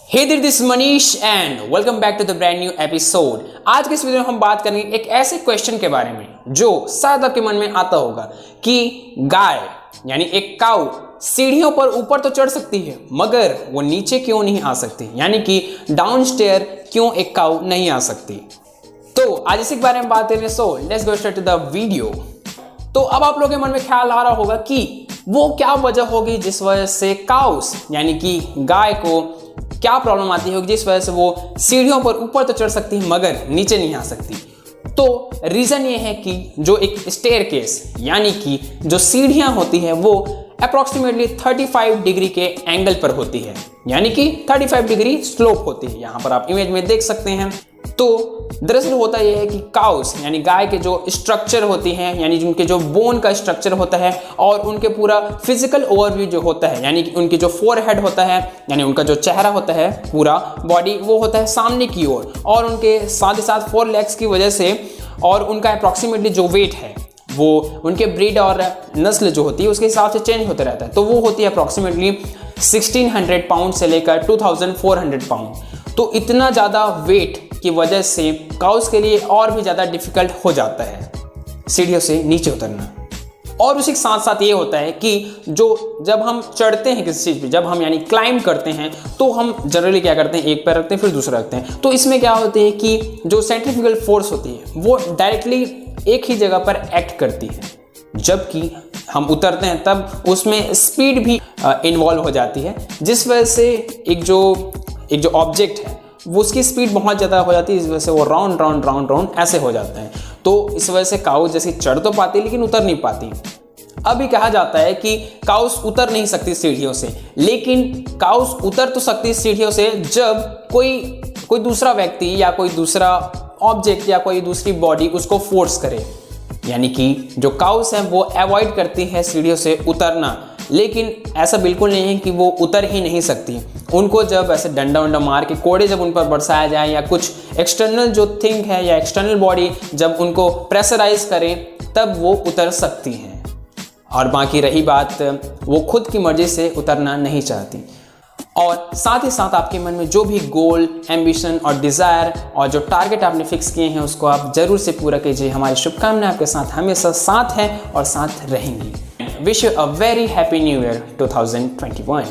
Hey there, this Manish and welcome back to the brand new episode. आज के इस video में हम बात करेंगे एक ऐसे क्वेश्चन के बारे में जो शायद आपके मन में आता होगा कि गाय यानी एक काऊ सीढ़ियों पर ऊपर तो चढ़ सकती है मगर वो नीचे क्यों नहीं आ सकती, यानी कि डाउनस्टेयर क्यों एक काऊ नहीं आ सकती। तो आज इसी के बारे में बात करेंगे। So let's go start to the video. तो अब आप लोगों के मन में ख्याल आ रहा होगा कि वो क्या वजह होगी जिस वजह से काउस यानी कि गाय को क्या प्रॉब्लम आती होगी जिस वजह से वो सीढ़ियों पर ऊपर तो चढ़ सकती है मगर नीचे नहीं आ सकती। तो रीजन ये है कि जो एक स्टेयरकेस यानी कि जो सीढ़ियां होती है वो अप्रोक्सीमेटली 35 डिग्री के एंगल पर होती है, यानी कि 35 डिग्री स्लोप होती है। यहां पर आप इमेज में देख सकते हैं। तो दरअसल होता यह है कि काउस यानी गाय के जो स्ट्रक्चर होती हैं, यानी उनके जो बोन का स्ट्रक्चर होता है और उनके पूरा फिजिकल ओवरव्यू जो होता है, यानी कि उनकी जो फोरहेड होता है, यानी उनका जो चेहरा होता है, पूरा बॉडी वो होता है सामने की ओर, और उनके साथ ही साथ 4 लेग्स की वजह से और उनका अप्रॉक्सीमेटली जो वेट है वो उनके ब्रीड और नस्ल जो होती है उसके हिसाब से चेंज होता रहता है। तो वो होती है अप्रॉक्सीमेटली 1600 पाउंड से लेकर 2400 पाउंड। तो इतना ज़्यादा वेट की वजह से काउस के लिए और भी ज़्यादा डिफिकल्ट हो जाता है सीढ़ियों से नीचे उतरना। और उसी के साथ साथ ये होता है कि जब हम चढ़ते हैं किसी चीज़ पे, जब हम यानी क्लाइंब करते हैं तो हम जनरली क्या करते हैं, एक पैर रखते हैं फिर दूसरा रखते हैं। तो इसमें क्या होती है कि जो सेंट्रीफ्यूगल फोर्स होती है वो डायरेक्टली एक ही जगह पर एक्ट करती है, जबकि हम उतरते हैं तब उसमें स्पीड भी इन्वॉल्व हो जाती है, जिस वजह से एक जो ऑब्जेक्ट है वो उसकी स्पीड बहुत ज़्यादा हो जाती है, इस वजह से वो राउंड ऐसे हो जाते हैं। तो इस वजह से काउस जैसे चढ़ तो पाती लेकिन उतर नहीं पाती। अभी कहा जाता है कि काउस उतर नहीं सकती सीढ़ियों से, लेकिन काउस उतर तो सकती सीढ़ियों से जब कोई दूसरा व्यक्ति या कोई दूसरा ऑब्जेक्ट या कोई दूसरी बॉडी उसको फोर्स करे, यानी कि जो काउस हैं वो अवॉइड करती है सीढ़ियों से उतरना। लेकिन ऐसा बिल्कुल नहीं है कि वो उतर ही नहीं सकती। उनको जब ऐसे डंडा वंडा मार के कोड़े जब उन पर बरसाया जाए या कुछ एक्सटर्नल जो थिंग है या एक्सटर्नल बॉडी जब उनको प्रेशराइज करे तब वो उतर सकती हैं। और बाकी रही बात वो खुद की मर्जी से उतरना नहीं चाहती। और साथ ही साथ आपके मन में जो भी गोल, एम्बिशन और डिज़ायर और जो टारगेट आपने फिक्स किए हैं उसको आप जरूर से पूरा कीजिए। हमारी शुभकामनाएं आपके साथ हमेशा साथ हैं और साथ रहेंगी। Wish you a very happy new year 2021।